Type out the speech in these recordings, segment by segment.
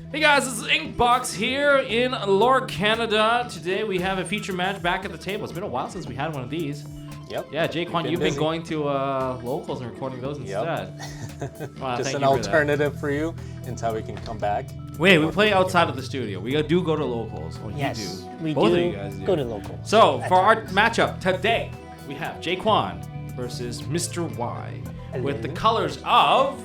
Hey guys, this is Inkbox here in Lorcanada. Today we have a feature match back at the table. It's been a while since we had one of these. Yep. Yeah, Jquans, you've been going to locals and recording those instead. Wow, just an alternative for you until we can come back. Wait, we play outside of the studio. We do go to locals. Well, yes, you do. We Both do of you guys do. Go to locals. So, for our matchup today, we have Jquans versus Mr. Y with the colors of...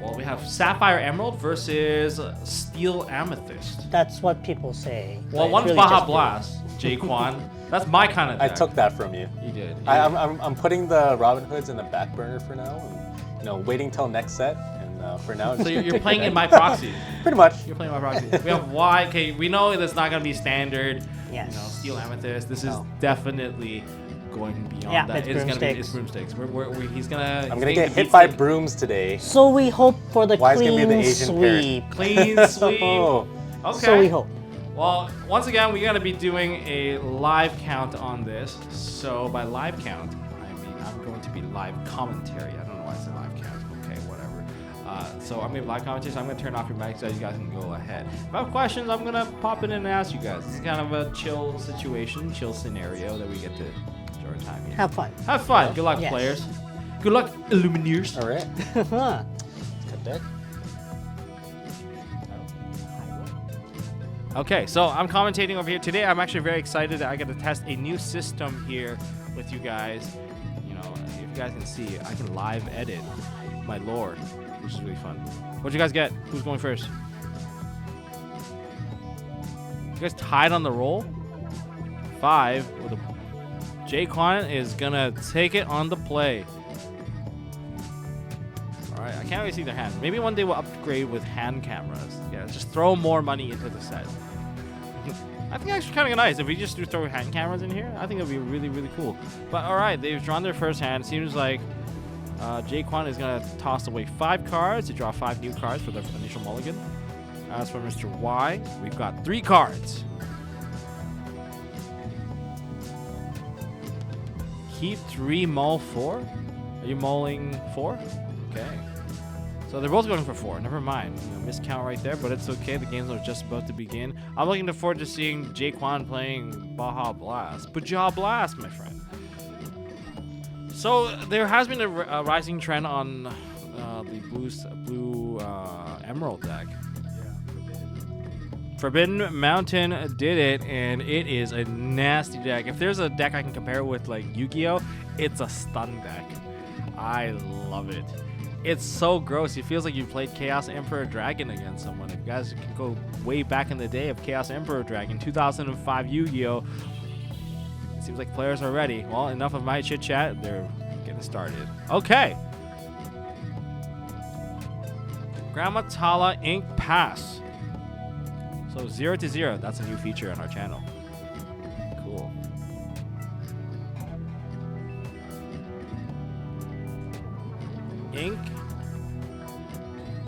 Well, we have Sapphire Emerald versus Steel Amethyst. That's what people say. Well, one's really Baja Blast, Jquans. That's my kind of deck. I took that from you. You did. I'm putting the Robin Hoods in the back burner for now, and waiting till next set. And for now, so you're playing in my proxy. Pretty much. You're playing my proxy. We have Y. Okay, we know that's not gonna be standard. Yes. Steel Amethyst. This is definitely going beyond that. It's gonna be it's broomsticks. He's gonna. I'm gonna get hit by brooms today. So we hope for the Y's clean gonna be the Asian sweep. Clean sweep. Oh. Okay. So we hope. Well, once again, we're gonna be doing a live count on this. So by live count, I mean I'm going to be live commentary. I don't know why I said live count. Okay, whatever. So I'm gonna be live commentary. So I'm gonna turn off your mic so you guys can go ahead. If I have questions, I'm gonna pop in and ask you guys. This is kind of a chill situation, chill scenario that we get to. Time here. Have fun. Have fun. Good luck, Yes. players. Good luck, Illumineers. All right. Cut deck. Okay, so I'm commentating over here today. I'm actually very excited that I get to test a new system here with you guys. If you guys can see, I can live edit my lore, which is really fun. What'd you guys get? Who's going first? You guys tied on the roll? 5 with a Jquans is gonna take it on the play. Alright, I can't really see their hand. Maybe one day we'll upgrade with hand cameras. Yeah, just throw more money into the set. I think actually kind of nice if we just do throw hand cameras in here. I think it'd be really, really cool. But alright, they've drawn their first hand. Seems like Jquans is gonna toss away 5 cards to draw 5 new cards for the initial mulligan. As for Mr. Y, we've got 3 cards. Keep 3, mull 4. Are you mulling 4? Okay. So they're both going for 4. Never mind. Miscount right there, but it's okay. The games are just about to begin. I'm looking forward to seeing Jquans playing Baja Blast. Baja Blast, my friend. So there has been a rising trend on the blue Emerald deck. Forbidden Mountain did it, and it is a nasty deck. If there's a deck I can compare it with, like Yu-Gi-Oh, it's a stun deck. I love it. It's so gross. It feels like you played Chaos Emperor Dragon against someone. If you guys can go way back in the day of Chaos Emperor Dragon, 2005 Yu-Gi-Oh, it seems like players are ready. Well, enough of my chit-chat. They're getting started. Okay. Grammatala Ink Pass. So 0 to 0, that's a new feature on our channel. Cool.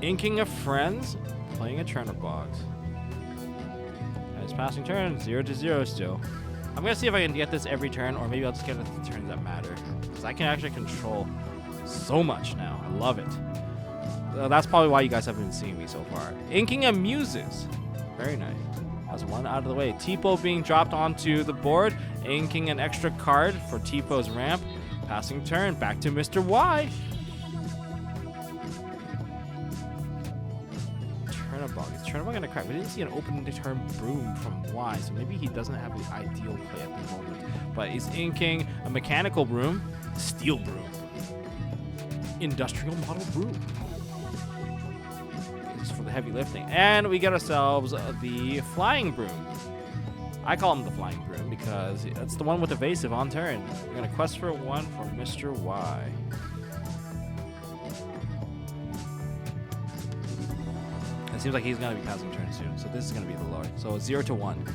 Inking of Friends, playing a turnip box. And it's passing turn, 0 to 0 still. I'm gonna see if I can get this every turn, or maybe I'll just get it at the turns that matter. Because I can actually control so much now. I love it. That's probably why you guys haven't been seeing me so far. Inking of Muses. Very nice. That's one out of the way. Tipo being dropped onto the board. Inking an extra card for Tipo's ramp. Passing turn. Back to Mr. Y. Turnibog. Is Turnibog gonna crack? We didn't see an open turn Broom from Y, so maybe he doesn't have the ideal play at the moment. But he's inking a mechanical Broom. Steel Broom. Industrial model Broom. For the heavy lifting, and we get ourselves the Flying Broom. I call him the Flying Broom because it's the one with evasive on turn. We're gonna quest for 1 for Mr. Y. It seems like he's gonna be passing turn soon, so this is gonna be the Lord. So 0 to 1.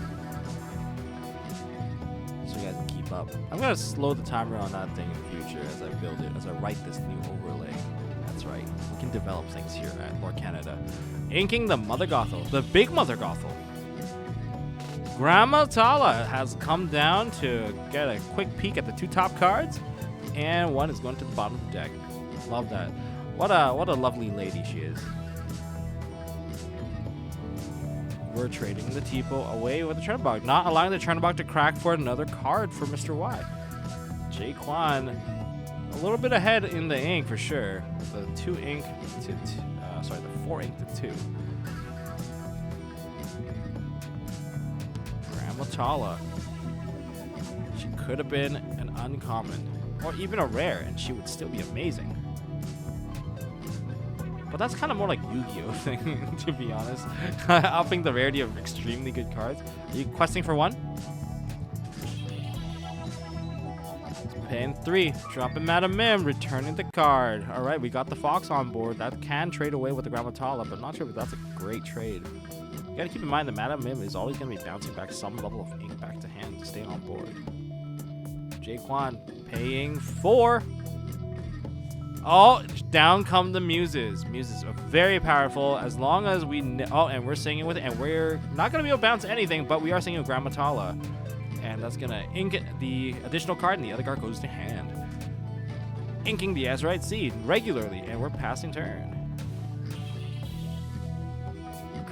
So you guys can keep up. I'm gonna slow the timer on that thing in the future as I build it, as I write this new overlay. That's right. We can develop things here at Lorcanada. Inking the Mother Gothel, the big Mother Gothel. Grammatala has come down to get a quick peek at the 2 top cards, and 1 is going to the bottom of the deck. Love that. What a lovely lady she is. we're trading the Tipo away with the Chernobog, not allowing the Chernobog to crack for another card for Mr. Y. Jquan, a little bit ahead in the ink for sure. The 2 ink to, the 4 ink to 2. Grammatala. She could have been an uncommon, or even a rare, and she would still be amazing. But that's kind of more like Yu-Gi-Oh thing, to be honest. Upping the rarity of extremely good cards. Are you questing for 1? Paying 3. Dropping Madam Mim, returning the card. Alright, we got the Fox on board. That can trade away with the Grammatala, but not sure if that's a great trade. You gotta keep in mind that Madam Mim is always gonna be bouncing back some level of ink back to hand to stay on board. Jquan paying 4. Oh, down come the Muses. Muses are very powerful as long as we... Oh, and we're singing with it, and we're not going to be able to bounce anything, but we are singing with Grammatala. And that's going to ink the additional card, and the other card goes to hand. Inking the Azurite Seed regularly, and we're passing turn.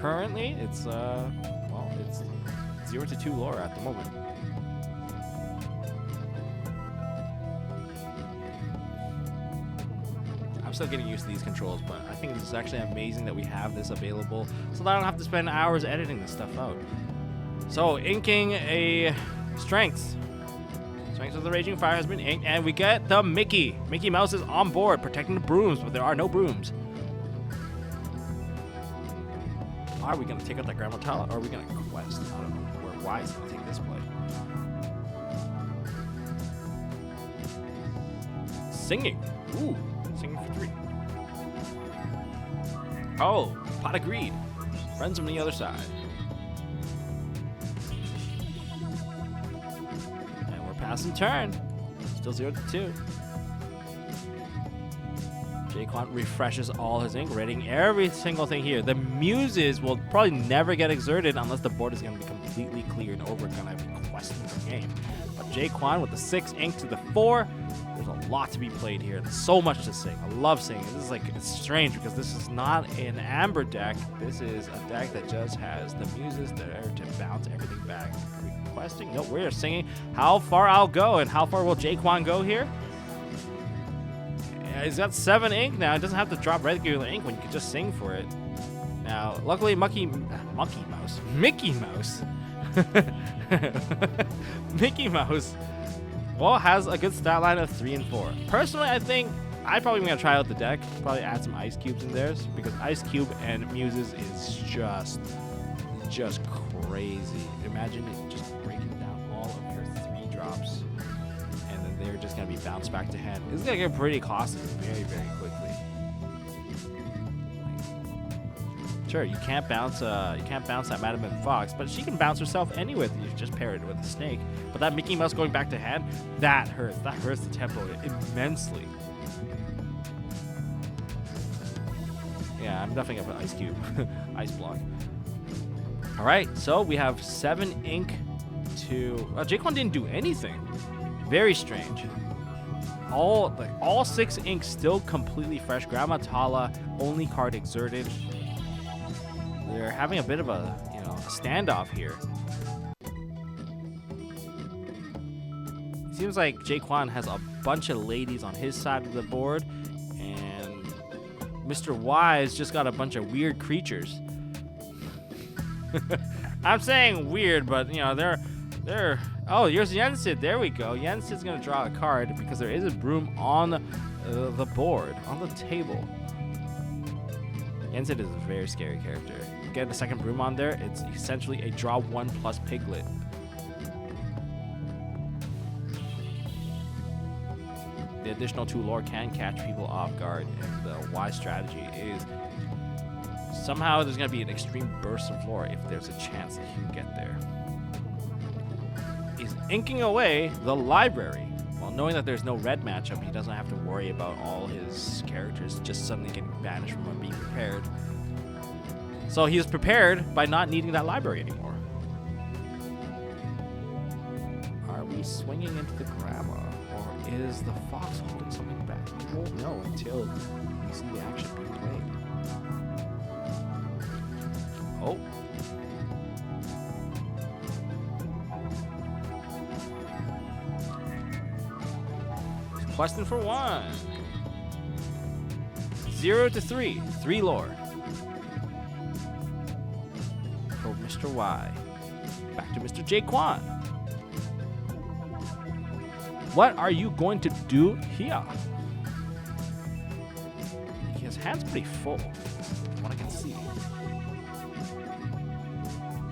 Currently, it's, it's 0-2 lore at the moment. I'm still getting used to these controls, but I think this is actually amazing that we have this available so that I don't have to spend hours editing this stuff out. So, inking a Strengths. Strengths of the Raging Fire has been inked, and we get the Mickey. Mickey Mouse is on board, protecting the Brooms, but there are no Brooms. Are we going to take out that Grammatala, or are we going to quest? I don't know where Y is going to take this play. Singing. Ooh. Singing for 3. Oh, Pot of Greed. Friends from the other side. And we're passing turn. Still 0-2. Jquan refreshes all his ink, reading every single thing here. The Muses will probably never get exerted unless the board is going to be completely cleared or we're going to be questing the game. But Jquan with the 6 ink to the 4. There's a lot to be played here. There's so much to sing. I love singing. This is it's strange because this is not an Amber deck. This is a deck that just has the Muses there to bounce everything back. Are we questing? No, we're singing. How far I'll go, and how far will Jquan go here? Yeah, he's got 7 ink now. He doesn't have to drop regular ink when you can just sing for it. Now, luckily, Mickey Mouse. Mickey Mouse. Well, has a good stat line of 3 and 4. Personally, I think I'm probably going to try out the deck. Probably add some Ice Cubes in there because Ice Cube and Muses is just crazy. Imagine it just breaking down all of your 3 drops, and then they're just going to be bounced back to hand. This is going to get pretty costly very, very quickly. Sure, you can't bounce that Madam and Fox, but she can bounce herself anyway if you just pair it with a snake. But that Mickey Mouse going back to hand, that hurts. That hurts the tempo immensely. Yeah, I'm definitely gonna put Ice Cube, Ice Block. All right, so we have 7 ink to. Jquan didn't do anything. Very strange. All 6 ink still completely fresh. Grammatala, only card exerted. They're having a bit of a standoff here. It seems like Jquan has a bunch of ladies on his side of the board, and Mr. Y's just got a bunch of weird creatures. I'm saying weird, but they're. Oh, here's Yensid. There we go. Yensid's gonna draw a card because there is a broom on the board, on the table. Yensid is a very scary character. Get the second broom on there, it's essentially a draw 1+ Piglet. The additional 2 lore can catch people off guard, and the Y strategy is somehow there's going to be an extreme burst of lore if there's a chance that he can get there. He's inking away the library. While knowing that there's no red matchup, he doesn't have to worry about all his characters just suddenly getting banished from being prepared. So he is prepared by not needing that library anymore. Are we swinging into the grandma, or is the Fox holding something back? We won't know until we see the action being played. Oh, Questing for 1. 0 to 3. 3 lore. For Mr. Y. Back to Mr. Jquans. What are you going to do here? His hand's pretty full, from what I can see.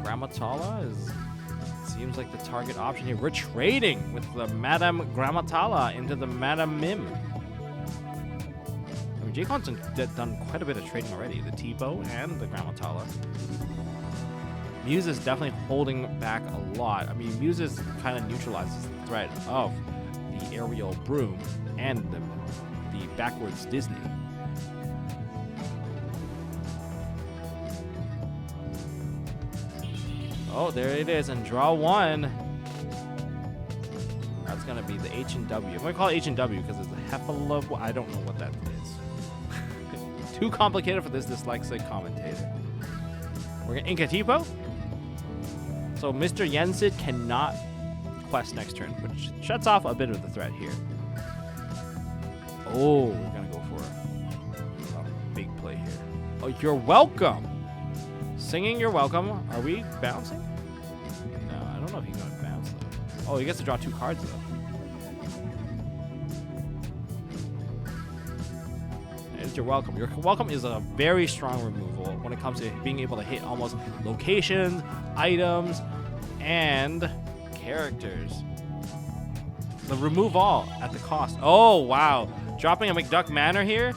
Grammatala seems like the target option here. We're trading with the Madame Grammatala into the Madame Mim. I mean, Jquans done quite a bit of trading already. The T-Bow and the Grammatala. Muse is definitely holding back a lot. I mean, Muse kind of neutralizes the threat of the aerial broom and the backwards Disney. Oh, there it is, and draw 1. That's gonna be the H and W. I'm gonna call it H and W because it's a Heffalub. I don't know what that is. Too complicated for this dyslexic commentator. We're gonna ink a Tipo. So Mr. Yensid cannot quest next turn, which shuts off a bit of the threat here. Oh, we're gonna go for a big play here. Oh, you're welcome. Singing you're welcome. Are we bouncing? No, I don't know if he's gonna bounce though. Oh, he gets to draw 2 cards though. And you're welcome. Your welcome is a very strong removal when it comes to being able to hit almost locations, items, and characters. The remove all at the cost. Oh wow. Dropping a McDuck Manor here.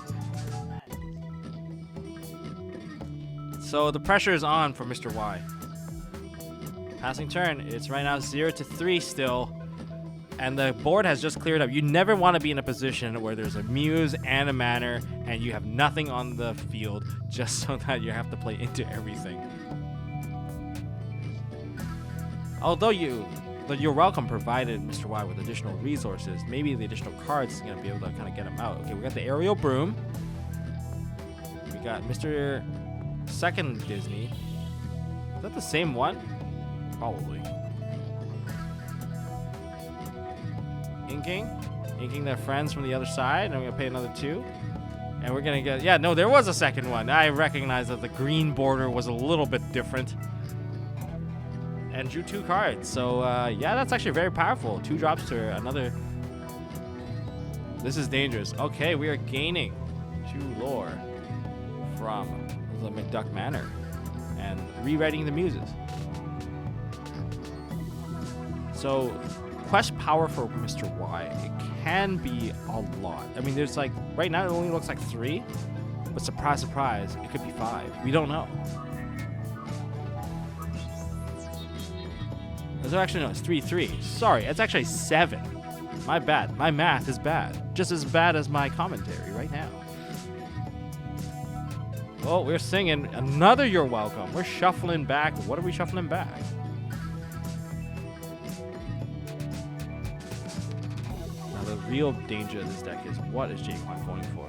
So the pressure is on for Mr. Y. Passing turn. It's right now 0 to 3 still. And the board has just cleared up. You never want to be in a position where there's a Muse and a Manor and you have nothing on the field just so that you have to play into everything. Although you're welcome provided Mr. Y with additional resources. Maybe the additional cards is going to be able to kind of get him out. Okay, we got the aerial broom. We got Mr. Second Disney. Is that the same one? Probably. Inking their friends from the other side, and I'm gonna pay another 2. And we're gonna get, yeah, no, there was a second one. I recognize that the green border was a little bit different. And drew 2 cards. So yeah, that's actually very powerful. 2 drops to another. This is dangerous. Okay, we are gaining 2 lore from the McDuck Manor and rewriting the Muses. So quest power for Mr. Y, it can be a lot. I mean, there's like, right now it only looks like 3, but surprise, surprise, it could be 5. We don't know. Actually, no, it's 3-3. Sorry, it's actually 7. My bad. My math is bad. Just as bad as my commentary right now. Well, we're singing another You're Welcome. We're shuffling back. What are we shuffling back? Now, the real danger of this deck is what is Jquans going for?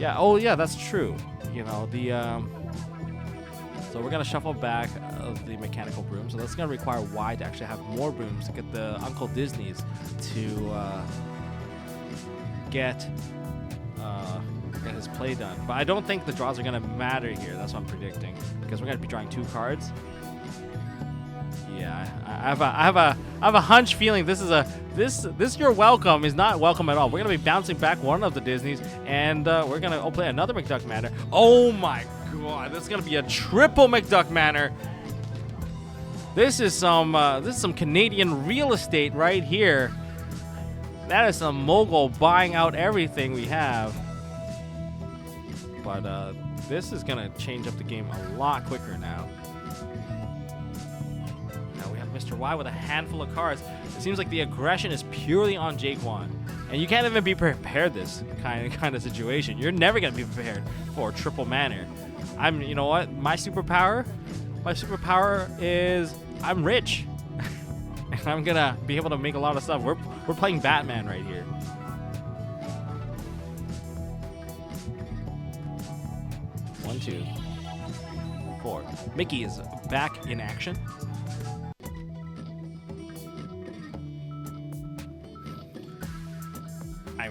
Yeah, oh yeah, that's true. You know, so we're going to shuffle back the mechanical broom. So that's going to require Y to actually have more brooms to get the Uncle Disneys to get his play done. But I don't think the draws are going to matter here. That's what I'm predicting. Because we're going to be drawing 2 cards. Yeah, I have a hunch feeling this You're Welcome is not welcome at all. We're going to be bouncing back one of the Disneys, and we're going to play another McDuck Manor. Oh my god, this is going to be a triple McDuck Manor. This is some Canadian real estate right here. That is some mogul buying out everything we have. But this is going to change up the game a lot quicker now. Now we have Mr. Y with a handful of cards. It seems like the aggression is purely on Jquans. And you can't even be prepared this kind of situation. You're never going to be prepared for a triple Manor. You know what? My superpower is I'm rich. And I'm going to be able to make a lot of stuff. We're playing Batman right here. One, 2, 4. Mickey is back in action.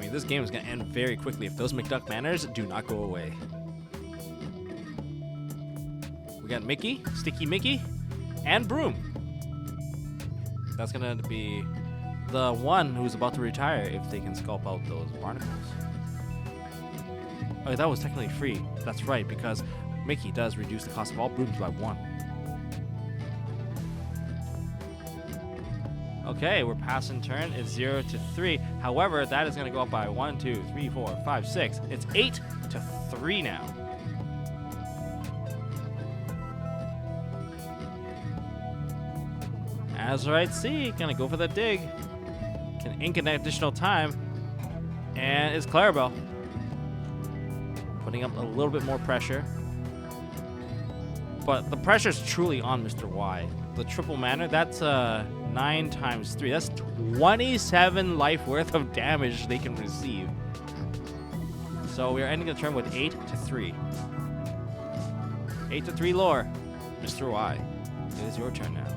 mean, this game is going to end very quickly if those McDuck manners do not go away. We got Mickey, Sticky Mickey, and Broom. That's going to be the one who's about to retire if they can sculpt out those barnacles. Oh, that was technically free. That's right, because Mickey does reduce the cost of all brooms by 1. Okay, we're passing turn. It's 0 to 3. However, that is going to go up by 1, 2, 3, 4, 5, 6. It's 8 to 3 now. Azurite C, gonna go for the dig. Can ink an additional time. And it's Clarabelle. Putting up a little bit more pressure. But the pressure's truly on Mr. Y. The triple mana, that's 9 times 3. That's 27 life worth of damage they can receive. So we are ending the turn with 8 to 3. 8 to 3 lore. Mr. Y, it is your turn now.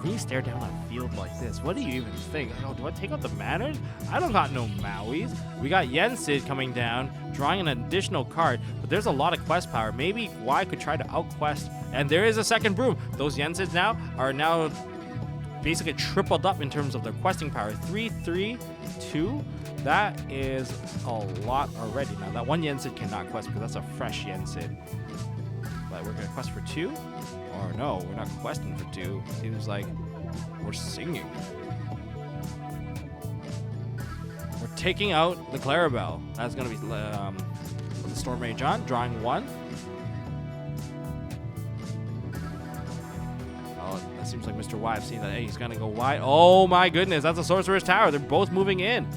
When you stare down a field like this, what do you even think? Oh, do I take out the manners? I don't got no Mauis. We got Yensid coming down, drawing an additional card, but there's a lot of quest power. Maybe Y could try to outquest, and there is a second broom. Those Yensids now are basically tripled up in terms of their questing power. 3, 3, 2. That is a lot already. Now, that one Yensid cannot quest because that's a fresh Yensid. But we're going to quest for 2? Or no, we're not questing for 2. Seems like we're singing. We're taking out the Clarabelle. That's going to be the Storm Rage on, drawing 1. Oh, that seems like Mr. Y. I've seen that. Hey, he's going to go wide. Oh my goodness, that's a Sorcerer's Tower. They're both moving in.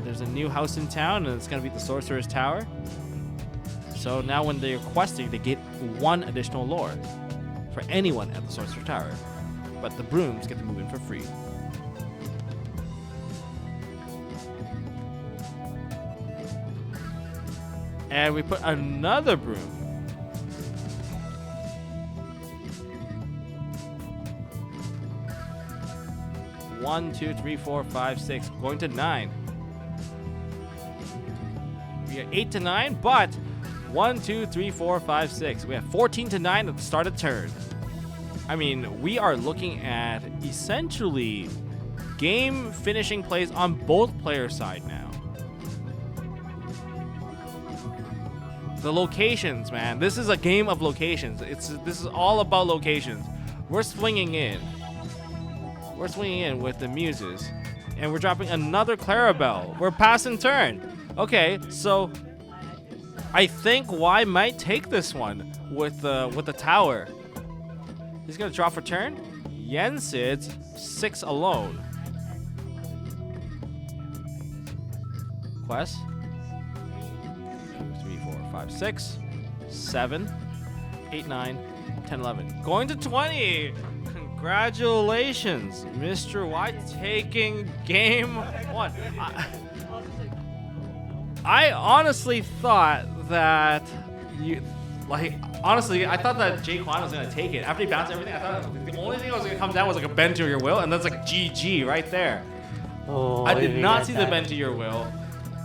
There's a new house in town, and it's going to be the Sorcerer's Tower. So now when they're questing, they get 1 additional lore for anyone at the Sorcerer's Tower. But the brooms get to move in for free. And we put another broom. One, 2, 3, 4, 5, 6, going to 9. We got 8 to 9, but 1, 2, 3, 4, 5, 6. We have 14 to 9 at the start of turn. I mean, we are looking at essentially game finishing plays on both player side now. The locations, man. This is a game of locations. This is all about locations. We're swinging in. We're swinging in with the muses. And we're dropping another Clarabelle. We're passing turn. Okay, so I think Y might take this one with the tower. He's gonna draw for turn. Yensid's 6 alone. Quest. 2, 3, 4, 5, 6, 7, 8, 9, 10, 11. Going to 20. Congratulations, Mr. Y taking game 1. I honestly thought that I thought that Jquans was gonna take it. After he bounced everything, I thought the only thing that was gonna come down was like a bend to your will, and that's like GG right there. Oh, I did not see the bend to your will,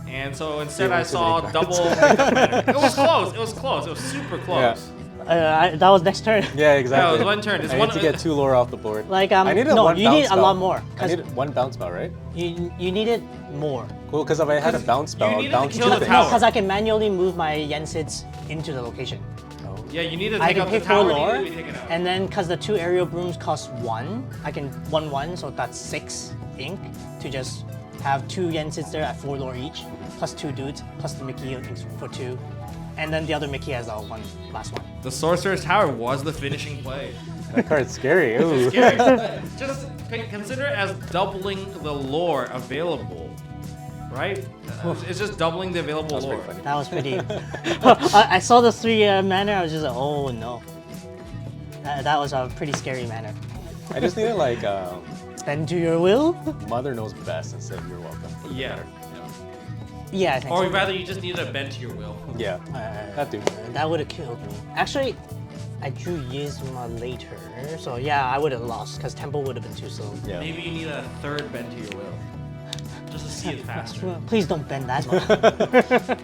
and so instead I saw double. It was close. It was close. It was super close. That was next turn. Yeah, exactly. Yeah, it was one turn. It's I need to get 2 lore off the board. Like I needed no, one you bounce need a spell. lot more. I needed 1 bounce spell, right? You needed more. Cool, because if I had a bounce spell, you I'd needed to bounce kill the 2 tower. No, because I can manually move my Yensids into the location. Yeah, you need to I take can out the pay 4 tower. lore, You need to be taken out. and then because the 2 aerial brooms cost 1, I can 1/1, so that's 6 ink to just have 2 Yensids there at 4 lore each, plus 2 dudes, plus the Mickey for 2, and then the other Mickey has the last one. The Sorcerer's Tower was the finishing play. That card's scary. Ooh. Scary. Just consider it as doubling the lore available, right? It's just doubling the available That's lore. pretty funny. That was pretty. I saw the 3 mana. I was just like, oh no. That was a pretty scary mana. I just needed like Bend to your will? Mother knows best instead of you're welcome. Yeah. Yeah, I think Or so. rather, you just needed a bend to your will. Yeah, that dude. That would have killed me. Actually, I drew Yzma later, so yeah, I would have lost because tempo would have been too slow. Yeah. Maybe you need a third bend to your will. Just to see it faster. Well, please don't bend that much. Just to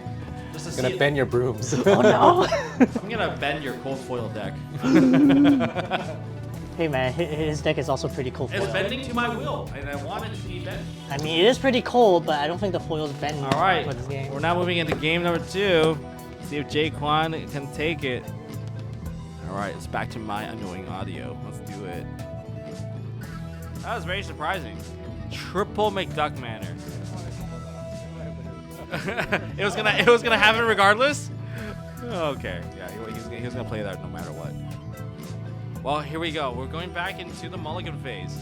I'm see gonna it. bend your brooms. Oh no! I'm gonna bend your cold foil deck. Hey man, his deck is also pretty cool foil. It's bending to my will, and I want it to be bent. I mean, it is pretty cold, but I don't think the foil's bend All right, for this game. we're now moving into game number 2. See if Jquan can take it. All right, it's back to my annoying audio. Let's do it. That was very surprising. Triple McDuck Manor. it was gonna happen regardless. Okay, yeah, he was gonna play that no matter what. Well, here we go. We're going back into the mulligan phase.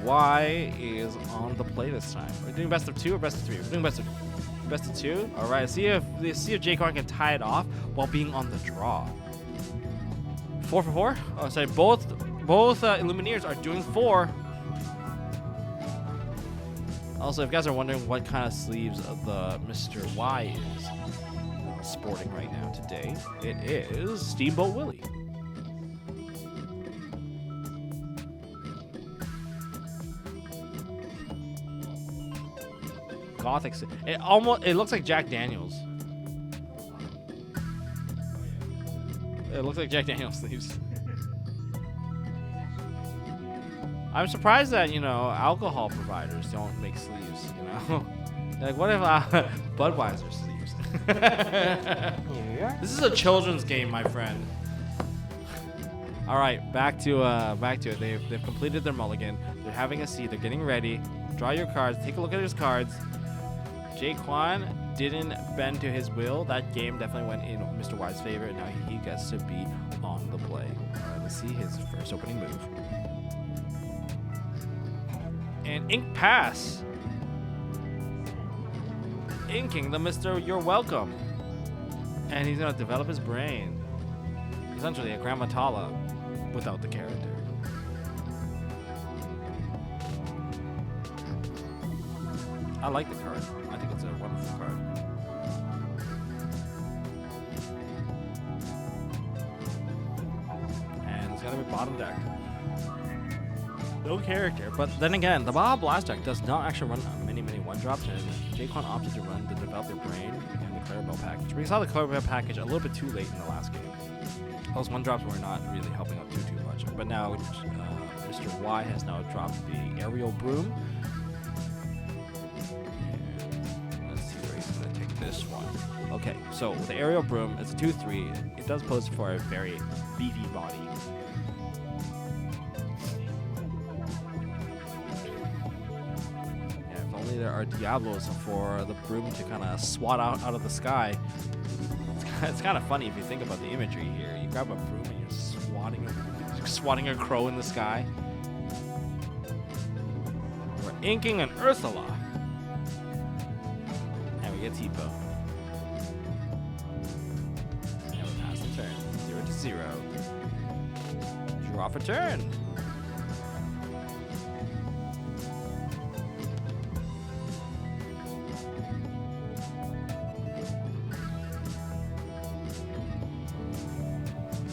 Y is on the play this time. We're doing best of 2 or best of 3? We're doing best of 2. All right. See if Jquan can tie it off while being on the draw. 4 for 4. Oh, sorry. Both Illumineers are doing 4. Also, if you guys are wondering what kind of sleeves the Mr. Y is sporting right now today, it is Steamboat Willie. Gothic. It looks like Jack Daniels. It looks like Jack Daniels sleeves. I'm surprised that, alcohol providers don't make sleeves, Like, what if Budweiser sleeves? Yeah. This is a children's game, my friend. All right, back to it. They've completed their mulligan. They're having a seat. They're getting ready. Draw your cards. Take a look at his cards. Jquan didn't bend to his will. That game definitely went in Mr. Y's favor, and now he gets to be on the play. All right, let's see his first opening move. And Ink Pass. Inking the Mr. You're Welcome. And he's going to develop his brain. Essentially a Grammatala without the character. I like the card. I think it's a wonderful card. And it's going to be bottom deck. No character, but then again, the Baja Blast deck does not actually run many 1-drops, and Jquan opted to run the Develop Your Brain and the Clarabelle package. We saw the Clarabelle package a little bit too late in the last game. Those 1-drops were not really helping out too much, but now Mr. Y has now dropped the Aerial Broom. And let's see where he's going to take this one. Okay, so the Aerial Broom is a 2/3. It does pose for a very beefy body. There are Diablos for the broom to kind of swat out of the sky. It's kind of funny if you think about the imagery here. You grab a broom and you're swatting a crow in the sky. We're inking an Ursula. And we get Tipo. And we pass the turn. 0-0. Draw for turn.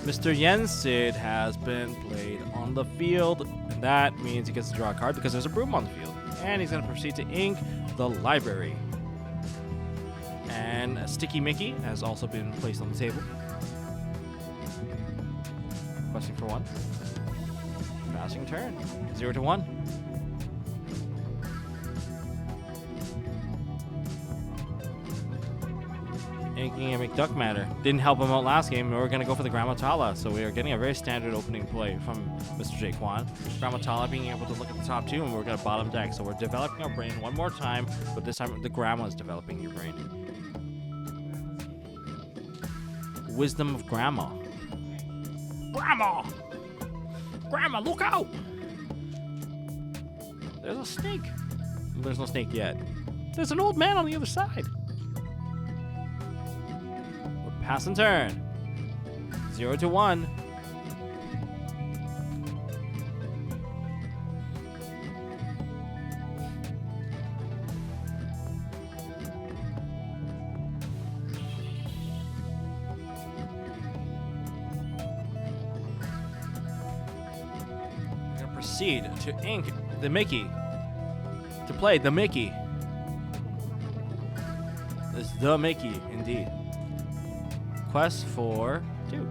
Mr. Yensid has been played on the field, and that means he gets to draw a card because there's a broom on the field. And he's going to proceed to ink the library. And Sticky Mickey has also been placed on the table. Questing for 1. Passing turn. 0-1. Inking a McDuck Matter. Didn't help him out last game. We're going to go for the Grammatala. So we are getting a very standard opening play from Mr. Jquan. Grammatala being able to look at the top 2, and we're going to bottom deck. So we're developing our brain one more time, but this time the Grandma is developing your brain. Wisdom of Grandma. Grandma! Grandma, look out! There's a snake. There's no snake yet. There's an old man on the other side. Pass and turn. 0-1. proceed to ink the Mickey. To play the Mickey. It's the Mickey, indeed. Quest for 2.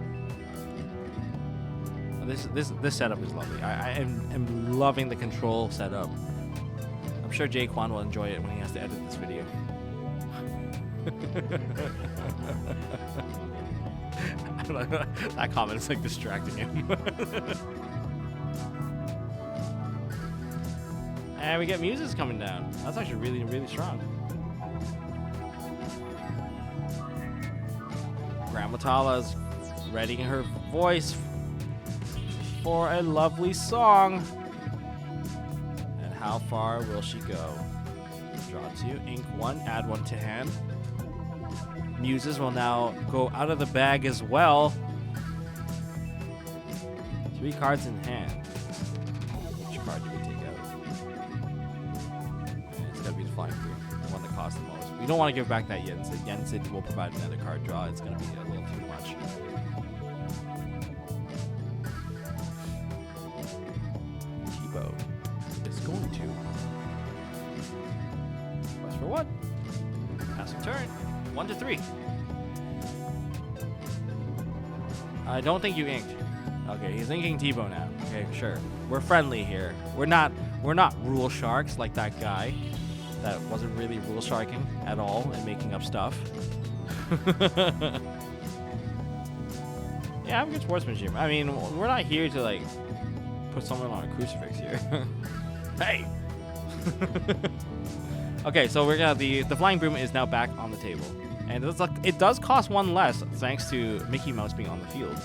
This setup is lovely. I am loving the control setup. I'm sure Jquans will enjoy it when he has to edit this video. I don't know, that comment is like distracting him. And we get Muses coming down. That's actually really, really strong. Grandma Tala's readying her voice for a lovely song. And how far will she go? Draw 2, ink 1, add 1 to hand. Muses will now go out of the bag as well. 3 cards in hand. Which card do we take out? It's gotta be the Flying Broom, the one that costs the most. We don't want to give back that Yensid. Yensid will provide another card draw. It's gonna be a little too much. T-Bow is going to quest for 1. Passing turn. 1 to 3. I don't think you inked. Okay, he's inking T-Bow now. Okay, sure. We're friendly here. We're not rule sharks like that guy that wasn't really rule sharking at all and making up stuff. Yeah, I'm good sportsmanship. I mean, we're not here to like put someone on a crucifix here. Hey. Okay, so we're gonna the Flying Broom is now back on the table. And it does cost 1 less thanks to Mickey Mouse being on the field.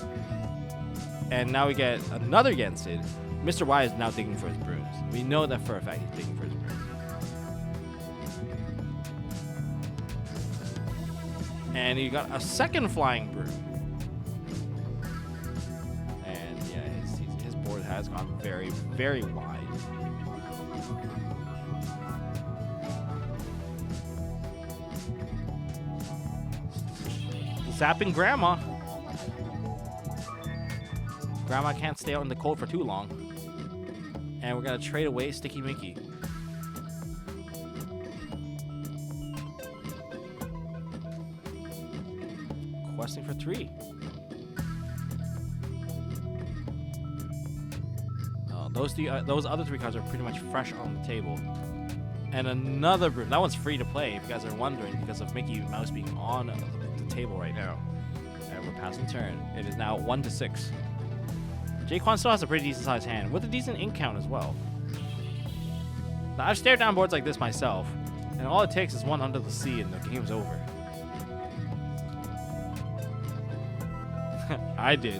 And now we get another Yensid. Mr. Y is now digging for his brooms. We know that for a fact he's digging for his brooms. And you got a second Flying Broom. And yeah, his board has gone very, very wide. Zapping Grandma. Grandma can't stay out in the cold for too long. And we're gonna trade away Sticky Mickey. Questing for 3. Those other 3 cards are pretty much fresh on the table. And another Broom. That one's free to play if you guys are wondering because of Mickey Mouse being on the table right now. And we're passing turn. It is now 1 to 6. Jquans still has a pretty decent sized hand with a decent ink count as well. Now, I've stared down boards like this myself, and all it takes is 1 under the sea and the game's over. I did.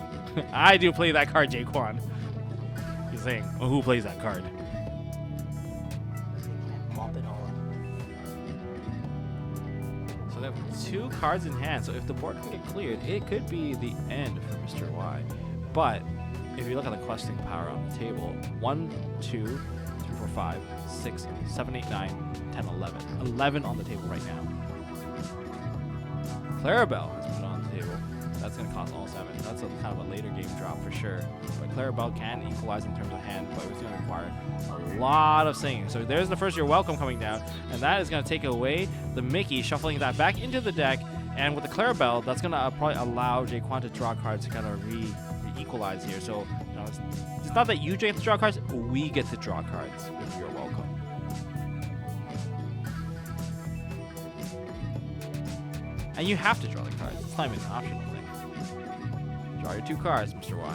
I do play that card, Jquans. He's saying, well, who plays that card? Mop it all up. So they have 2 cards in hand, so if the board can get cleared, it could be the end for Mr. Y. But if you look at the questing power on the table, 1, 2, 3, 4, 5, 6, 7, 8, 9, 10, 11. 11 on the table right now. Clarabelle has been on the table. That's going to cost all 7. That's kind of a later game drop for sure. But Clarabelle can equalize in terms of hand, but it's going to require a lot of singing. So there's the first You're Welcome coming down, and that is going to take away the Mickey, shuffling that back into the deck. And with the Clarabelle, that's going to probably allow Jquans to draw cards to kind of equalize here. So, you know, it's not that you get to draw cards, we get to draw cards with You're Welcome. And you have to draw the cards. It's not even an optional thing. Draw your 2 cards, Mr. Y.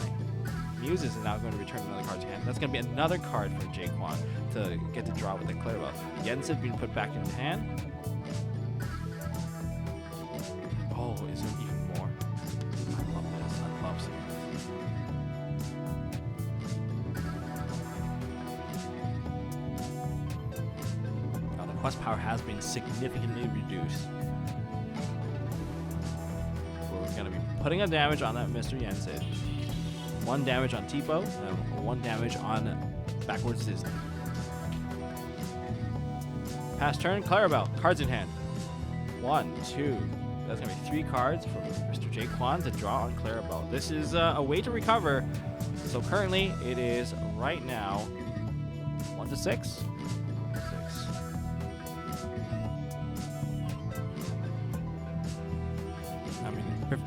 Muses is now going to return another card to hand. That's going to be another card for Jquans to get to draw with the Clarabelle. Yensid being put back into hand. Oh, is there even more? I love this. I love seeing this. Now, the quest power has been significantly reduced. We're going to be putting a damage on that Mr. Yensid. 1 damage on T-Bow, and 1 damage on Backwards Disney. Pass turn, Clarabelle, cards in hand. 1, 2. That's going to be 3 cards for Mr. Jquans to draw on Clarabelle. This is a way to recover. So currently, it is right now, 1 to 6. 6. I mean,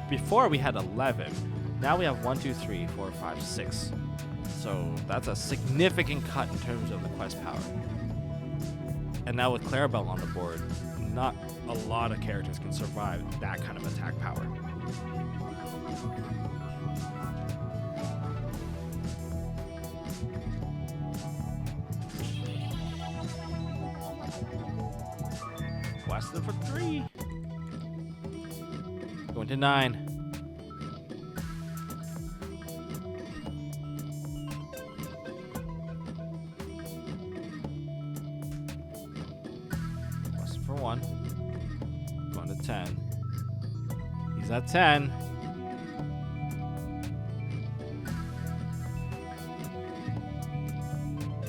before we had 11. Now we have 1, 2, 3, 4, 5, 6. So that's a significant cut in terms of the quest power. And now with Clarabelle on the board, not a lot of characters can survive that kind of attack power. Questing for 3. Going to 9. Questing for 1. Going to 10. He's at 10.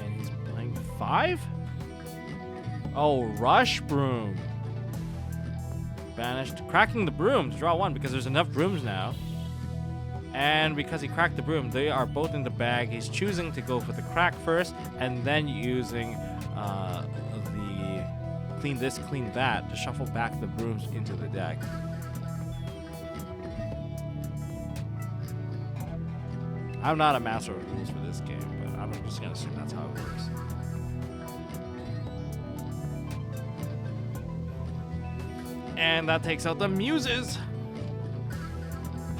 And he's playing 5? Oh, Rush Broom. Banished. Cracking the broom to draw 1 because there's enough brooms now. And because he cracked the broom, they are both in the bag. He's choosing to go for the crack first and then using the clean this, clean that to shuffle back the brooms into the deck. I'm not a master of rules for this game, but I'm just going to assume that's how it works. And that takes out the muses.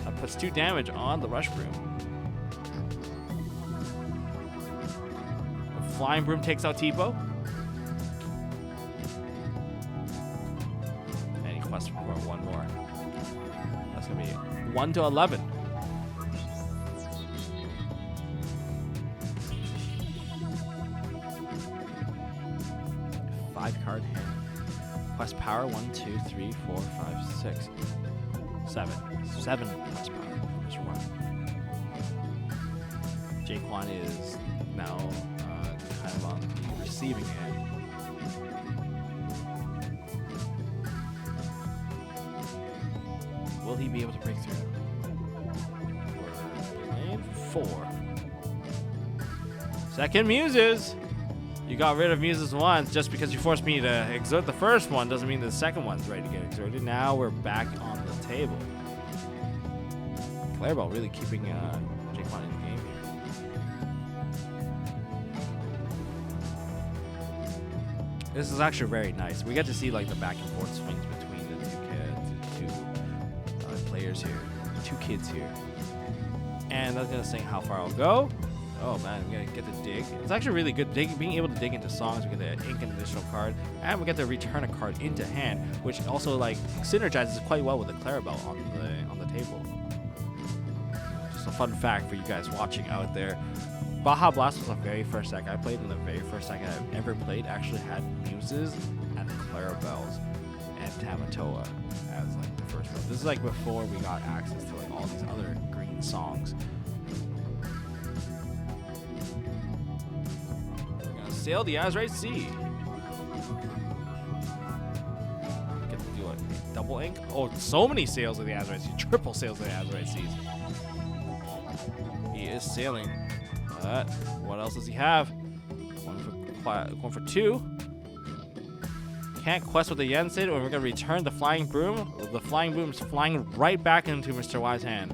That puts 2 damage on the Rush Broom. The Flying Broom takes out Tipo. And he quests for 1 more. That's going to be 1 to 11. Card hand. Quest power 1, 2, 3, 4, 5, 6, 7. 7 quest power. Mr. One. Jquans is now kind of on the receiving end. Will he be able to break through? We're playing 4. Second Muses. You got rid of Muses once. Just because you forced me to exert the first one doesn't mean the second one's ready to get exerted. Now we're back on the table. Clarabelle really keeping Jquans in the game here. This is actually very nice. We get to see like the back and forth swings between the two players here, 2 kids here. And that's gonna say how far I'll go. Oh man, we gotta get to dig. It's actually really good being able to dig into songs. We get to ink an additional card, and we get to return a card into hand, which also like synergizes quite well with the Clarabelle on the table. Just a fun fact for you guys watching out there. Baja Blast was the very first deck I played, and the very first deck I've ever played actually had Muses and Clarabelles and Tamatoa as like the first one. This is like before we got access to like all these other green songs. Sail the Azurite Sea. Get to do a double ink. Oh, so many sails of the Azurite Sea. Triple sails of the Azurite Seas. He is sailing. But what else does he have? Going for 2. Can't quest with the Yensid, and we're going to return the Flying Broom. The Flying Broom's flying right back into Mr. Y's hand.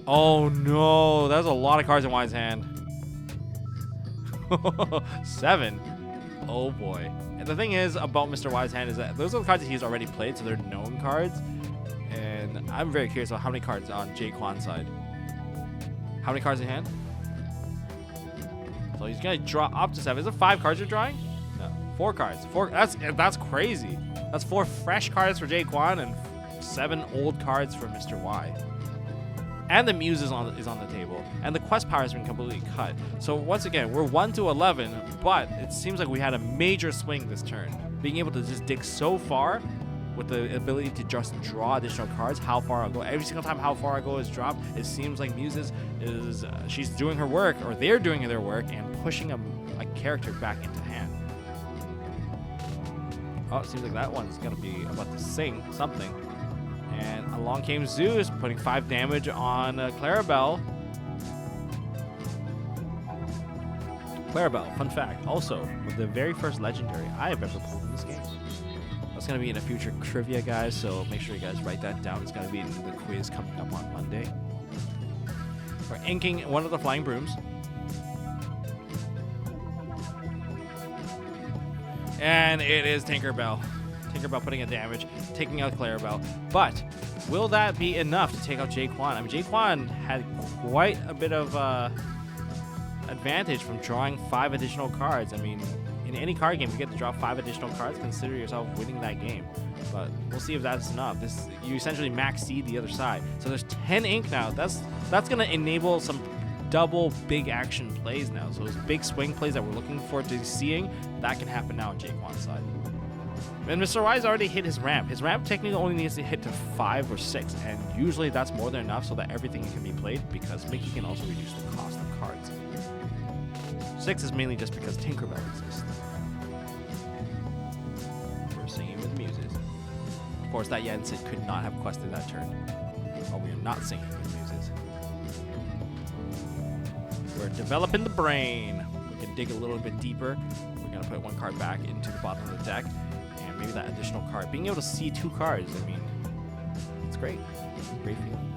Oh no, that's a lot of cards in Y's hand. 7. Oh boy. And the thing is about Mr. Y's hand is that those are the cards that he's already played, so they're known cards. And I'm very curious about how many cards on Jquans' side. How many cards in hand? So he's gonna draw up to 7. Is it 5 cards you're drawing? No. 4 cards. 4. That's crazy. That's 4 fresh cards for Jquans and 7 old cards for Mr. Y. And the Muse is on the table, and the quest power has been completely cut. So once again, we're 1 to 11, but it seems like we had a major swing this turn. Being able to just dig so far with the ability to just draw additional cards, how far I'll go. Every single time how far I go is dropped, it seems like Muses is she's doing her work, or they're doing their work, and pushing a character back into hand. Oh, it seems like that one's gonna be about to sing something. And along came Zeus, putting 5 damage on Clarabelle. Clarabelle, fun fact, also the very first legendary I have ever pulled in this game. That's going to be in a future trivia, guys, so make sure you guys write that down. It's going to be in the quiz coming up on Monday. We're inking one of the flying brooms. And it is Tinkerbell. Tinkerbell putting in damage, taking out Clarabelle. But will that be enough to take out Jquan? I mean, Jquan had quite a bit of advantage from drawing 5 additional cards. I mean, in any card game, if you get to draw 5 additional cards, consider yourself winning that game. But we'll see if that's enough. You essentially max seed the other side. So there's 10 ink now. That's going to enable some double big action plays now. So those big swing plays that we're looking forward to seeing, that can happen now on Jquan's side. And Mr. Y's already hit his ramp. His ramp technically only needs to hit to 5 or 6, and usually that's more than enough so that everything can be played, because Mickey can also reduce the cost of cards. 6 is mainly just because Tinkerbell exists. We're singing with muses. Of course, that Yensid could not have quested that turn. Oh, we are not singing with muses. We're developing the brain. We can dig a little bit deeper. We're going to put 1 card back into the bottom of the deck. And maybe that additional card. Being able to see 2 cards, I mean, it's great. It's a great feeling.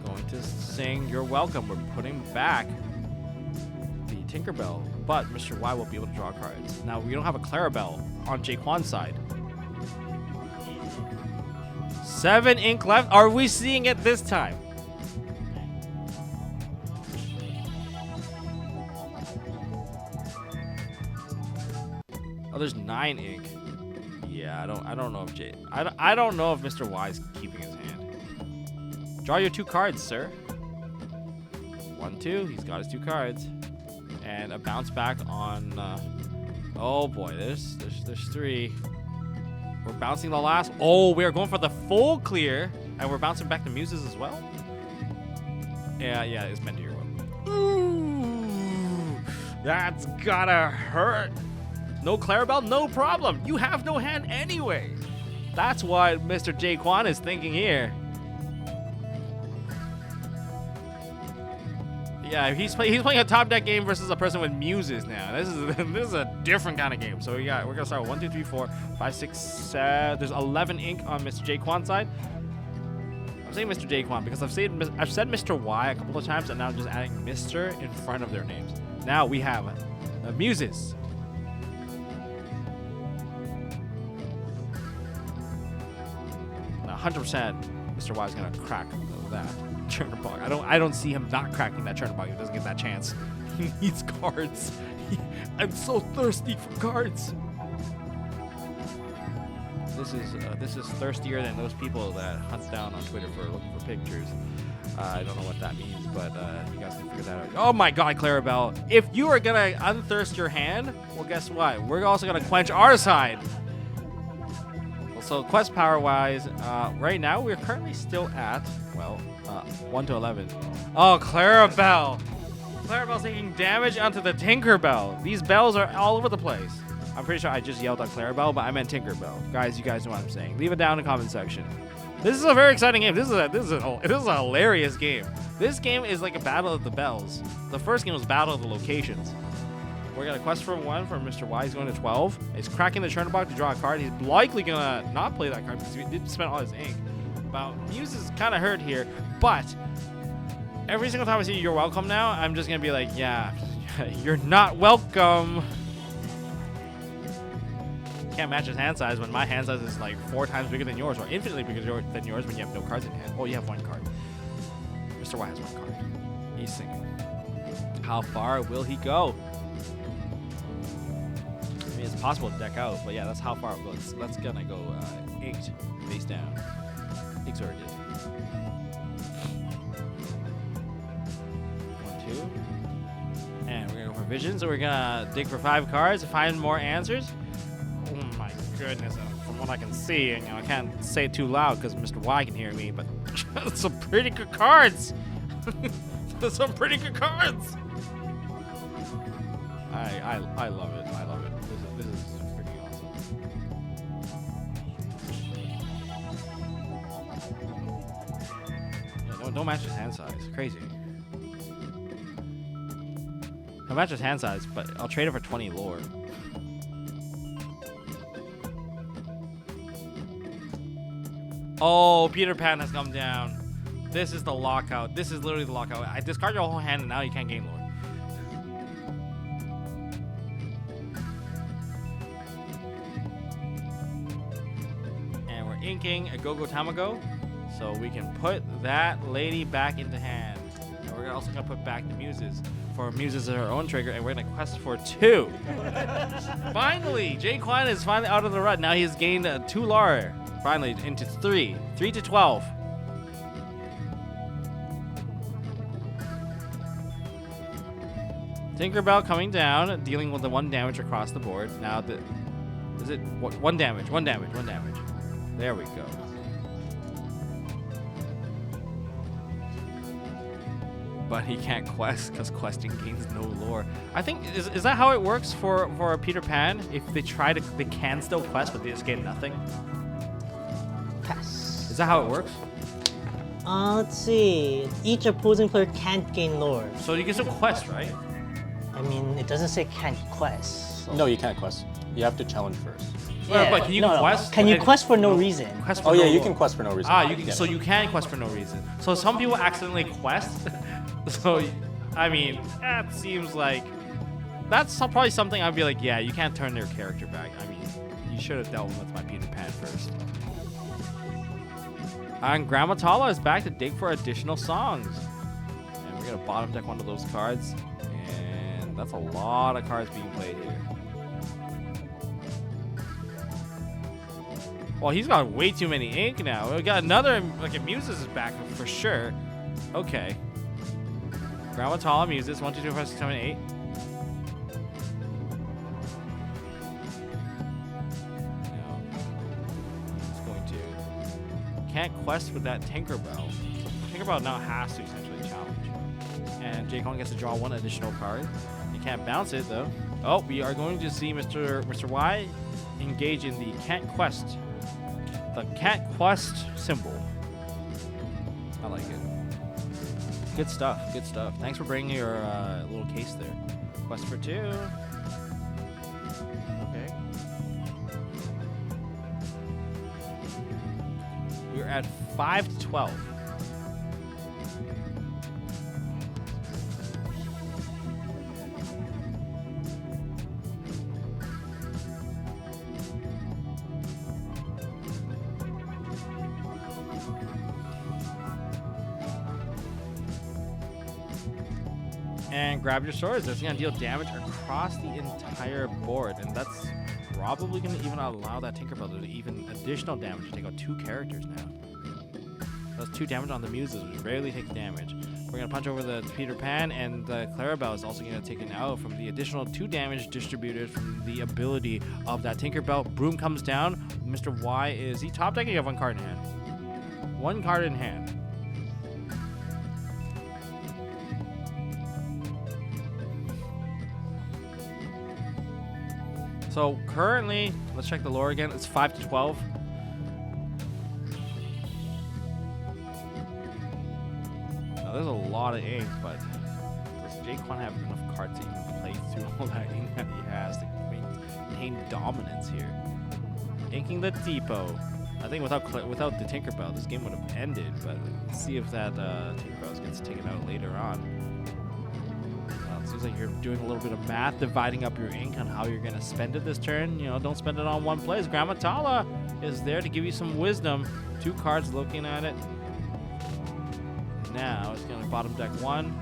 We're going to sing You're Welcome. We're putting back the Tinkerbell, but Mr. Y will be able to draw cards. Now, we don't have a Clarabelle on Jquan's side. 7 ink left. Are we seeing it this time? Oh, there's 9 ink. Yeah, I don't know if I don't know if Mr. Y's keeping his hand. Draw your 2 cards, sir. 1, 2. He's got his 2 cards, and a bounce back on. Oh boy, there's 3. We're bouncing the last. Oh, we are going for the full clear, and we're bouncing back the muses as well. Yeah, it's meant to your will. Ooh, that's gotta hurt. No Clarabelle, no problem. You have no hand anyway. That's what Mr. Jquan is thinking here. Yeah, he's playing a top deck game versus a person with muses now. This is a different kind of game. So we're gonna start with 1, 2, 3, 4, 5, 6, 7. There's 11 ink on Mr. Jquan's side. I'm saying Mr. Jquan because I've said Mr. Y a couple of times, and now I'm just adding Mr. in front of their names. Now we have the muses. Now 100% Mr. Y is gonna crack that Turner Bog. I don't see him not cracking that Turner Bog if he doesn't get that chance. He needs cards. I'm so thirsty for cards. This is thirstier than those people that hunt down on Twitter for looking for pictures. I don't know what that means, but you guys can figure that out. Oh my God, Clarabelle! If you are gonna unthirst your hand, well, guess what? We're also gonna quench our side. So quest power wise, right now we're currently still at 1 to 11. Oh, Clarabelle! Clarabelle's taking damage onto the Tinkerbell. These bells are all over the place. I'm pretty sure I just yelled at Clarabelle, but I meant Tinkerbell. Guys, you guys know what I'm saying. Leave it down in the comment section. This is a very exciting game. This is a hilarious game. This game is like a battle of the bells. The first game was battle of the locations. We're gonna quest for 1 from Mr. Y. He's going to 12. He's cracking the Chernobog to draw a card. He's likely gonna not play that card because he did spend all his ink. Well, Muse is kind of hurt here, but every single time I see You're Welcome now, I'm just gonna be like, yeah, you're not welcome. Can't match his hand size when my hand size is like 4 times bigger than yours, or infinitely bigger than yours when you have no cards in hand. Oh, you have 1 card. Mr. Y has 1 card. He's singing. How far will he go? I mean, it's possible to deck out, but yeah, that's how far it goes. Let's gonna go inked face down. Exorted. 1, 2. And we're gonna go for vision, so we're gonna dig for 5 cards to find more answers. Oh my goodness, from what I can see, and I can't say it too loud because Mr. Y can hear me, but some pretty good cards. Some pretty good cards. I love it. I love it. This is freaking awesome. Yeah, don't match his hand size. Crazy. Don't match his hand size, but I'll trade it for 20 lore. Oh, Peter Pan has come down. This is the lockout. This is literally the lockout. I discard your whole hand and now you can't gain lore. And we're inking a Go-Go Tamago. So we can put that lady back into hand. And we're also gonna put back the muses. For muses are our own trigger, and we're gonna quest for 2. Finally, Jquans is finally out of the rut. Now he's gained 2 lore. Finally, into 3. 3 to 12. Tinkerbell coming down, dealing with the 1 damage across the board. Now is it 1 damage? 1 damage. 1 damage. There we go. But he can't quest because questing gains no lore. I think is that how it works for Peter Pan? If they can still quest, but they just get nothing. Pass. Is that how it works? Let's see. Each opposing player can't gain lore. So you can still quest, right? I mean, it doesn't say can't quest. So. No, you can't quest. You have to challenge first. Yeah, but can you quest? Can you quest for no reason? Quest for Oh no yeah, you lore. can quest for no reason. Ah, so you can quest for no reason. So some people accidentally quest. So, I mean, that seems like that's probably something I'd be like, yeah, you can't turn their character back. I mean, you should have dealt with my Peter Pan first. And Grammatala is back to dig for additional songs. And we're gonna bottom deck one of those cards. And that's a lot of cards being played here. Well, he's got way too many ink now. We got another, like, Muses is back for sure. Okay. Grammatala, Muses, 1, 2, 3, 4, 5, 6, 7, 8. Now, it's going to... Can't quest with that Tinkerbell. Tinkerbell now has to essentially challenge. And Jquans gets to draw 1 additional card. You can't bounce it, though. Oh, we are going to see Mr. Y engage in the can't quest. The can't quest symbol. I like it. Good stuff. Good stuff. Thanks for bringing your little case there. Quest for 2. Okay. We're at 5 to 12. And grab your swords. That's going to deal damage across the entire board. And that's probably going to even allow that Tinkerbell to do even additional damage to take out 2 characters now. That's 2 damage on the Muses, which rarely takes damage. We're going to punch over the Peter Pan, and the Clarabelle is also going to take it out from the additional 2 damage distributed from the ability of that Tinkerbell. Broom comes down. Mr. Y is he top decking? You have 1 card in hand. 1 card in hand. So currently, let's check the lore again. It's 5 to 12. Now, there's a lot of ink, but does Jquans have enough cards to even play through all that ink that he has to maintain dominance here? Inking the Depot. I think without the Tinkerbell, this game would have ended. But let's see if that Tinkerbell gets taken out later on. It seems like you're doing a little bit of math, dividing up your ink on how you're going to spend it this turn. You know, don't spend it on one place. Grammatala is there to give you some wisdom. 2 cards looking at it. Now it's going to bottom deck 1.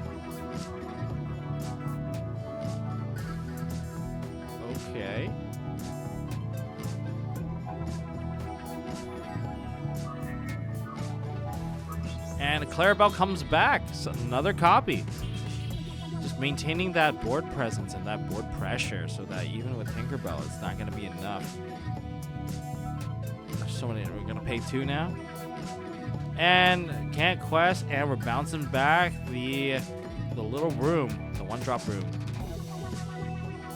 Okay. And Clarabelle comes back. So another copy. Maintaining that board presence and that board pressure so that even with Tinkerbell, it's not going to be enough. There's so many. We're going to pay 2 now. And can't quest, and we're bouncing back the little room, the 1-drop room.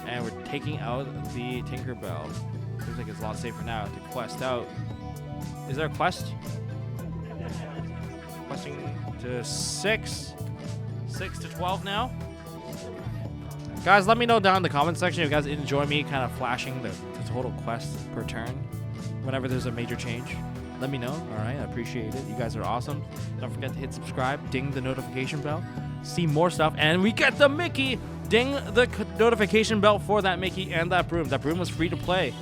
And we're taking out the Tinkerbell. Seems like it's a lot safer now to quest out. Is there a quest? Quest passing to 6 to 12 now. Guys, let me know down in the comment section if you guys enjoy me kind of flashing the total quest per turn whenever there's a major change. Let me know. All right, I appreciate it. You guys are awesome. Don't forget to hit subscribe, ding the notification bell, see more stuff, and we get the Mickey. Ding the notification bell for that Mickey and that broom. That broom was free to play.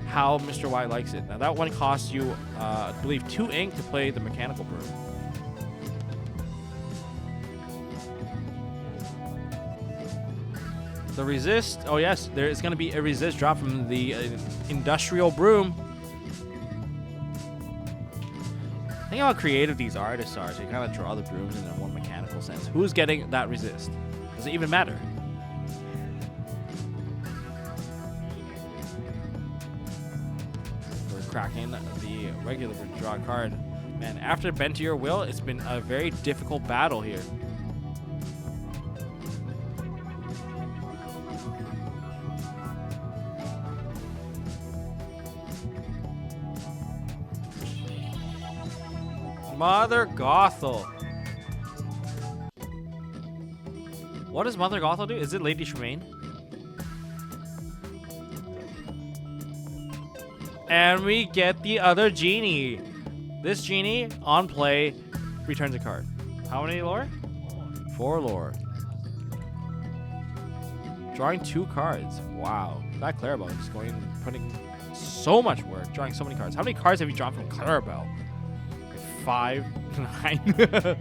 How Mr. Y likes it. Now that one costs you, I believe, 2 ink to play the mechanical broom. The resist. Oh yes, there is going to be a resist drop from the industrial broom. Think how creative these artists are. So you kind of draw the brooms in a more mechanical sense. Who's getting that resist? Does it even matter? We're cracking the regular draw card. Man, after Bend to Your Will, it's been a very difficult battle here. Mother Gothel. What does Mother Gothel do? Is it Lady Tremaine? And we get the other genie. This genie, on play, returns a card. How many lore? 4 lore. Drawing 2 cards. Wow. That Clarabelle is putting so much work, drawing so many cards. How many cards have you drawn from Clarabelle? 5, 9.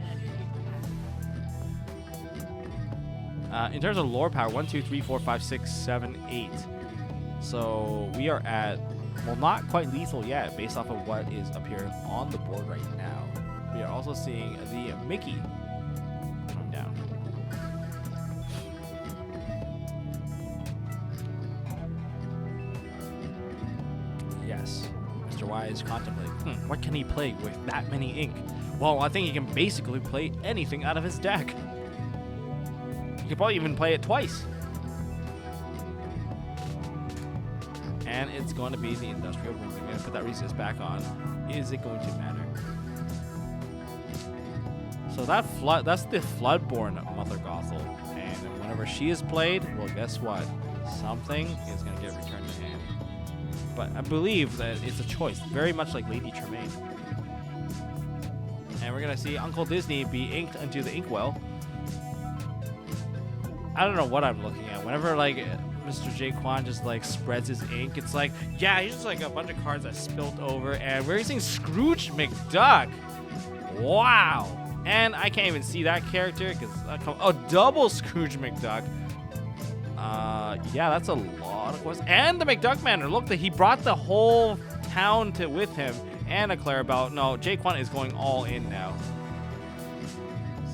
In terms of lore power, 1, 2, 3, 4, 5, 6, 7, 8. So we are at, well, not quite lethal yet, based off of what is appearing on the board right now. We are also seeing the Mickey coming down. Yes. Mr. Y is contemplating, what can he play with that many ink? Well, I think he can basically play anything out of his deck. He could probably even play it twice. And it's going to be the industrial broom. We're going to put that resist back on. Is it going to matter? So that's the Floodborn Mother Gothel. And whenever she is played, well, guess what? Something is going to get returned to hand. But I believe that it's a choice, very much like Lady Tremaine. And we're going to see Uncle Disney be inked into the inkwell. I don't know what I'm looking at. Whenever, like, Mr. Jquans just, like, spreads his ink, it's like, yeah, he's just, like, a bunch of cards that spilt over. And we're seeing Scrooge McDuck. Wow. And I can't even see that character because, double Scrooge McDuck. Yeah, that's a lot of quests. And the McDuck Manor. Look, he brought the whole town with him. And a Clarabelle. No, Jquans is going all in now.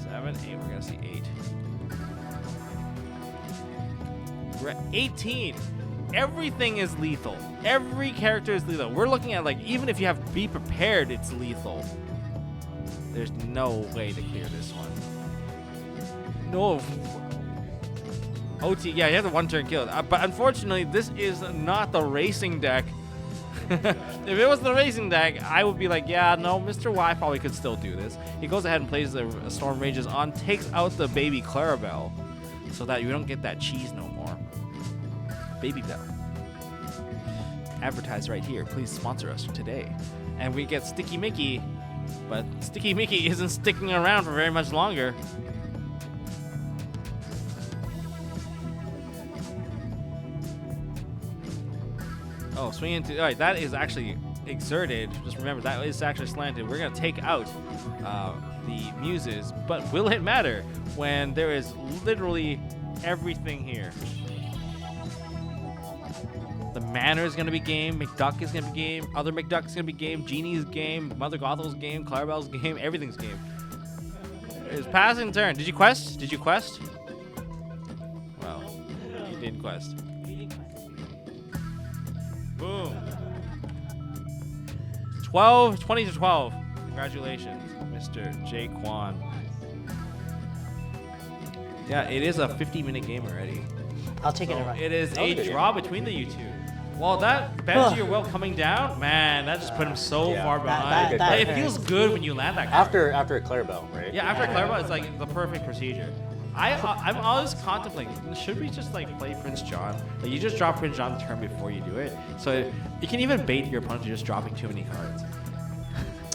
7, 8. We're going to see 8. We're at 18. Everything is lethal. Every character is lethal. We're looking at, like, even if you have Be Prepared, it's lethal. There's no way to clear this one. No. OT, yeah, you have the 1 turn kill. But unfortunately, this is not the racing deck. If it was the racing deck, I would be like, yeah, no, Mr. Y probably could still do this. He goes ahead and plays the Storm Rages on, takes out the baby Clarabelle so that you don't get that cheese no more. Baby Bell. Advertise right here. Please sponsor us today. And we get Sticky Mickey, but Sticky Mickey isn't sticking around for very much longer. Oh, swing into... All right, that is actually exerted. Just remember, that is actually slanted. We're going to take out the muses. But will it matter when there is literally everything here? The Manor is going to be game. McDuck is going to be game. Other McDuck is going to be game. Genie's game. Mother Gothel's game. Clarabelle's game. Everything's game. It's passing turn. Did you quest? Did you quest? Well, you didn't quest. Boom. 20 to 12. Congratulations, Mr. Jquans. Yeah, it is a 50-minute game already. I'll take it around. It is a draw between the you two. Well, that bend to your will coming down, man, that just put him so Yeah. far behind. that Like, it feels good when you land that card. After a Clarabelle, right? Yeah, after Clarabelle, it's like the perfect procedure. I'm always contemplating, should we just like play Prince John? Like you just drop Prince John the turn before you do it. So you can even bait your opponent to just dropping too many cards.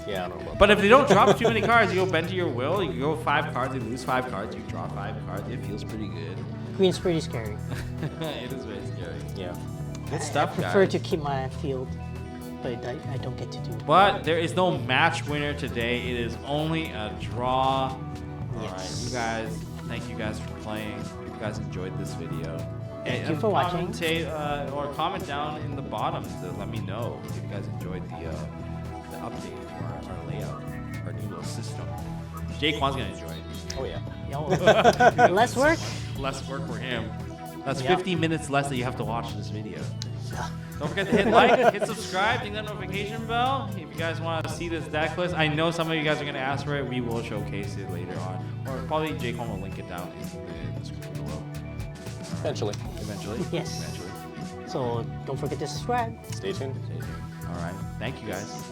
Yeah, I don't know. But if they don't drop too many cards, you go bend to your will, you go 5 cards, you lose 5 cards, you draw 5 cards, it feels pretty good. Green's pretty scary. It is very scary. Yeah. Good stuff, I prefer guys. to keep my field, but I don't get to do it. But there is no match winner today. It is only a draw. All right, you guys, thank you guys for playing. If you guys enjoyed this video. Thank you for watching. Or comment down in the bottom to let me know if you guys enjoyed the update for our layout, our new little system. Jquans gonna enjoy it. Oh yeah. Yo, less work. Less work for him. That's Yep. 50 minutes less that you have to watch this video. Yeah. Don't forget to hit like, hit subscribe, ding that notification bell. If you guys want to see this deck list, I know some of you guys are going to ask for it. We will showcase it later on. Or probably Jquan will link it down in the description below. Eventually. Eventually. Yes. Eventually. So don't forget to subscribe. Stay tuned. All right. Thank you guys.